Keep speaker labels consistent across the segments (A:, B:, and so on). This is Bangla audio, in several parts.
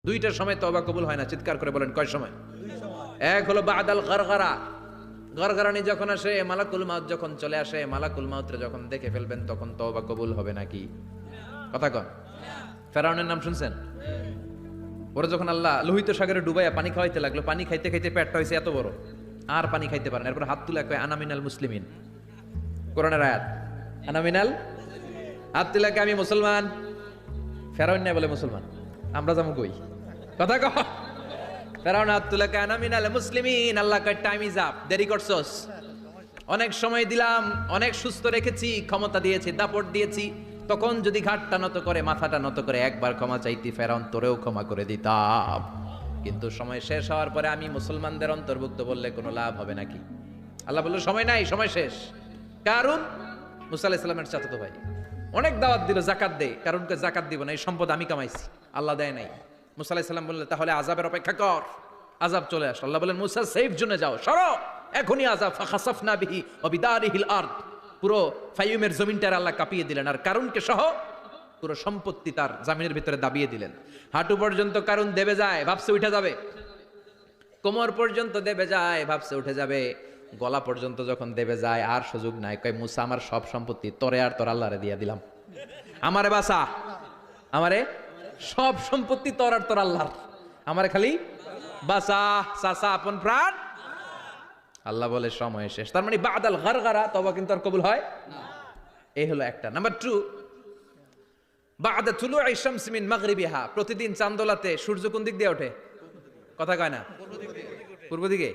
A: দুইটার সময় তওবা কবুল হয় না। চিৎকার করে বলেন কয় সময়? এক হলো বাদাল গরগরা, গরগরানি যখন আসে, মালাকুল মাউত যখন চলে আসে, মালাকুল মাউতরে যখন দেখে ফেলবেন তখন তওবা কবুল হবে নাকি? কথা কন। ফেরাউনের নাম শুনছেন? ওরা যখন আল্লাহ লোহিত সাগরে ডুবাইয়া পানি খাওয়াইতে লাগলো, পানি খাইতে খাইতে পেটটা হয়েছে এত বড়, আর পানি খাইতে পারেন। এরপর হাত তুলে কয় আনা মিনাল মুসলিমিন। কোরআনের আয়াত, আনা মিনাল, হাত তুলে কয় আমি মুসলমান। ফেরাউন না বলে মুসলমান, আমরা যাবো কই? কথা কহ। ফেরাউন হাত তুলে কয় আনা মিনাল মুসলিমিন। আল্লাহ কয় টাইম ইজ আপ, দেরি করছস, অনেক সময় দিলাম, অনেক সুস্থ রেখেছি, ক্ষমতা দিয়েছি, দাপট দিয়েছি, তখন যদি ঘাটটা নত করে, মাথাটা নত করে একবার ক্ষমা চাইতি, ফেরাউন তোরেও ক্ষমা করে দিতাম। কিন্তু সময় শেষ হওয়ার পরে আমি মুসলমানদের অন্তর্ভুক্ত বললে কোনো লাভ হবে নাকি? আল্লাহ বলল সময় নাই, সময় শেষ। কারণ মুসা আলাইহিস সালামের চাচাতো ভাই অনেক দাওয়াত দিল, জাকাত দে। কারণকে জাকাত দিব না, এই সম্পদ আমি কামাইছি, আল্লাহ দেয় নাই। মুসা আলাইহিস সালাম বললেন তাহলে আযাবের অপেক্ষা কর, আযাব চলে আসলো। আল্লাহ বলেন মুসা সেফ জোনে যাও, সরো, এখনই আযাব। ফাখাসাফনা বিহি ওয়া বিদারিহিল আরদ, পুরো ফাইয়ুমের জমিনটার আল্লাহ কাঁপিয়ে দিলেন, আর কারুনকে সহ পুরো সম্পত্তি তার জামিনের ভিতরে দাবিয়ে দিলেন। হাঁটু পর্যন্ত কারুন দেবে যায়, ভাবছে উঠে যাবে, কোমর পর্যন্ত দেবে যায়, ভাবছে উঠে যাবে, গলা পর্যন্ত যখন দেবে যায় আর সুযোগ নাই। কয় মুসা আমার সব সম্পত্তি তোরে আর তোর আল্লাহরে দিয়া দিলাম, আমারে বাসা, আমারে সব সম্পত্তি তোর আর তোর আল্লাহর, আমারে খালি বাসা, চাচা আপন প্রাণ। আল্লাহ বলে সময় শেষ। তার মানে বাদাল গরগরা তওবা কিন্তু আর কবুল হয় না। এই হলো একটা। নাম্বার 2, বাদা তুলুই শামস মিন মাগরিবিহা, প্রতিদিন চাঁদোলাতে সূর্য কোন দিক দিয়ে ওঠে? কথা কয় না? পূর্ব দিকে।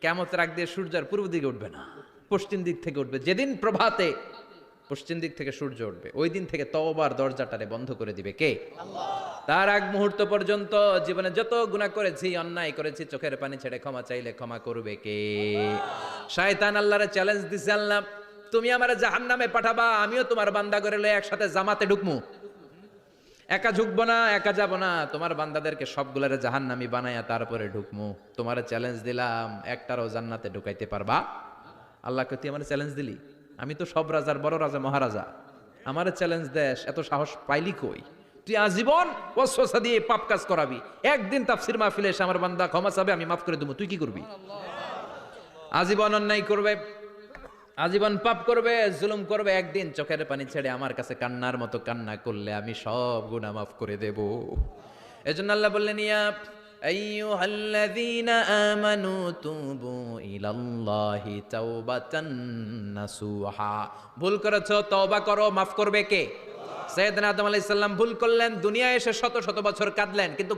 A: কিয়ামতের আগ দিয়ে সূর্য আর পূর্ব দিকে উঠবে না, পশ্চিম দিক থেকে উঠবে। যেদিন প্রভাতে পশ্চিম দিক থেকে সূর্য উঠবে, ওই দিন থেকে তওবার দরজাটারে বন্ধ করে দিবে কে? আল্লাহ। তার আগ মুহূর্ত পর্যন্ত জীবনে যত গুনাহ করেছি, অন্যায় করেছি, চোখের পানি ছেড়ে ক্ষমা চাইলে ক্ষমা করবে কে? শয়তান আল্লাহরে চ্যালেঞ্জ দিছে, আল্লাহ তুমি আমারে জাহান্নামে পাঠাবা, আমিও তোমার বান্দা করে লয়ে একসাথে জামাতে ঢুকমু, একা ঢুকবো না, একা যাব না, তোমার বান্দাদেরকে সবগুলারে জাহান্নামী বানায়া তারপরে ঢুকমু। তোমারে চ্যালেঞ্জ দিলাম, একটারও জান্নাতে ঢুকাইতে পারবা? আল্লাহকে তুই আমার চ্যালেঞ্জ দিলি? আমি তো সব রাজার বড় রাজা, মহারাজা, আমার চ্যালেঞ্জ দেশ, এত সাহস পাইলি কই? তুই আজীবন ওয়াসওয়াসা দিয়ে পাপ কাজ করাবি, একদিন তাফসীর মাহফিলে এসে আমার বান্দা ক্ষমা চাবে, আমি মাফ করে দেবো, তুই কি করবি? আজীবন অন্যায় করবে, আজীবন পাপ করবে, জুলুম করবে, একদিন চোখের পানি ছেড়ে আমার কাছে কান্নার মতো কান্না করলে আমি সব গুনাহ মাফ করে দেব। এজন্য আল্লাহ বললেন ইয়া আইয়ুহাল্লাযীনা আমানু তুবু ইলাল্লাহি তাওবাতান নাসুহা। ভুল করেছো, তওবা করো, মাফ করবে কে? সাইয়েদনা আদম আলাইহিস সালাম ভুল করলেন, দুনিয়ায় এসে শত শত বছর কাঁদলেন, কিন্তু